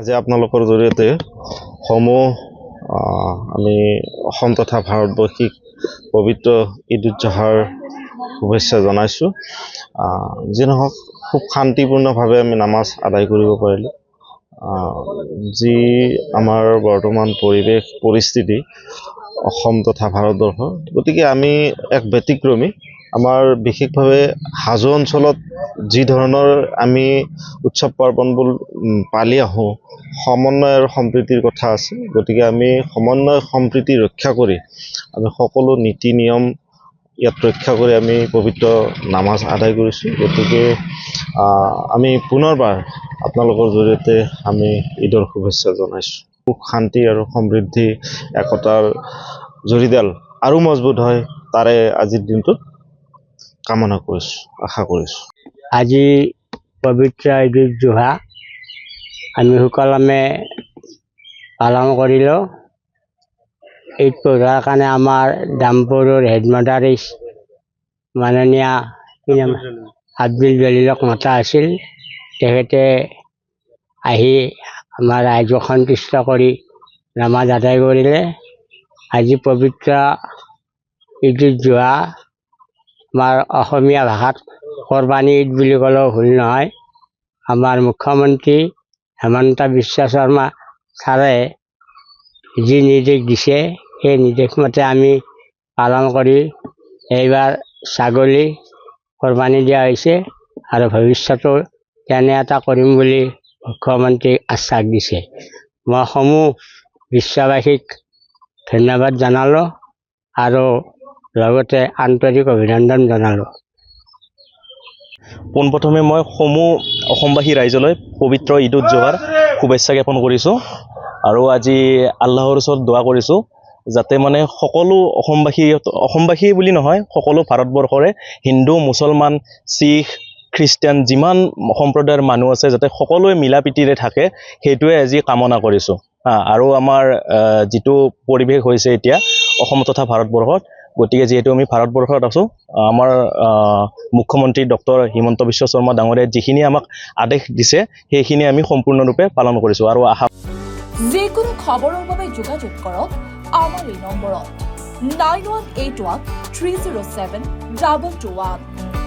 আজি আপোনালোকৰ জৰিয়তে সমূহ আমি অসম তথা ভাৰতবৰ্ষিক পবিত্ৰ ঈদ উজ জোহাৰ শুভেচ্ছা জনাইছোঁ। যি নহওক খুব শান্তিপূৰ্ণভাৱে আমি নামাজ আদায় কৰিব পাৰিলোঁ। যি আমাৰ বৰ্তমান পৰিস্থিতি অসম তথা ভাৰতবৰ্ষৰ, গতিকে আমি এক ব্যতিক্ৰমী। আমাৰ বিশেষভাৱে হাজো অঞ্চলত যি ধৰণৰ আমি উৎসৱ পাৰ্বণবোৰ পালি আহোঁ, সমন্বয় আৰু সম্প্ৰীতিৰ কথা আছে। গতিকে আমি সমন্বয় সম্প্ৰীতি ৰক্ষা কৰি আমি সকলো নীতি নিয়ম ইয়াত ৰক্ষা কৰি আমি পবিত্ৰ নামাজ আদায় কৰিছোঁ। গতিকে আমি পুনৰবাৰ আপোনালোকৰ জৰিয়তে আমি ঈদৰ শুভেচ্ছা জনাইছোঁ। সুখ শান্তি আৰু সমৃদ্ধি একতাৰ জৰিডাল আৰু মজবুত হয়, তাৰে আজিৰ দিনটোত কামনা কৰিছোঁ, আশা কৰিছোঁ। আজি পবিত্ৰ ঈদ উজ জোহা আমি সুকলমে পালন কৰিলোঁ। ঈদ পঢ়াৰ কাৰণে আমাৰ দামপুৰৰ হেডমাদাৰিছ মাননীয় আব্দুল জলিলক মতা আছিল। তেখেতে আহি আমাৰ ৰাইজক সন্তুষ্ট কৰি নামাজ আদায় কৰিলে। আজি পবিত্ৰ ঈদ উজ জোহা, আমাৰ অসমীয়া ভাষাত কোৰবানী ঈদ বুলি ক'লেও ভুল নহয়। আমাৰ মুখ্যমন্ত্ৰী হেমন্ত বিশ্ব শৰ্মা ছাৰে যি নিৰ্দেশ দিছে, সেই নিৰ্দেশমতে আমি পালন কৰি এইবাৰ ছাগলী কোৰবানী দিয়া হৈছে আৰু ভৱিষ্যতো তেনে এটা কৰিম বুলি মুখ্যমন্ত্ৰীক আশ্বাস দিছে। মই সমূহ বিশ্ববাসীক ধন্যবাদ জনালোঁ আৰু লগতে আন্তৰিক অভিনন্দন জনালোঁ। পোনপ্ৰথমে মই সমূহ অসমবাসী ৰাইজলৈ পবিত্ৰ ঈদ উজ জোহাৰ শুভেচ্ছা জ্ঞাপন কৰিছোঁ আৰু আজি আল্লাহৰ ওচৰত দোৱা কৰিছোঁ যাতে মানে সকলো অসমবাসী বুলি নহয়, সকলো ভাৰতবৰ্ষৰে হিন্দু, মুছলমান, শিখ, খ্ৰীষ্টান যিমান সম্প্ৰদায়ৰ মানুহ আছে যাতে সকলোৱে মিলা প্ৰীতিৰে থাকে, সেইটোৱে আজি কামনা কৰিছোঁ। আৰু আমাৰ যিটো পৰিৱেশ হৈছে এতিয়া অসম তথা ভাৰতবৰ্ষত, গতিকে যিহেতু আমি ভাৰতবৰ্ষত আছোঁ, আমাৰ মুখ্যমন্ত্ৰী ডক্টৰ হিমন্ত বিশ্ব শৰ্মা ডাঙৰীয়াই যিখিনি আমাক আদেশ দিছে সেইখিনি আমি সম্পূৰ্ণৰূপে পালন কৰিছোঁ আৰু আশা যিকোনো খবৰৰ বাবে যোগাযোগ কৰক আমাৰ এই নম্বৰত 9181 307 2221।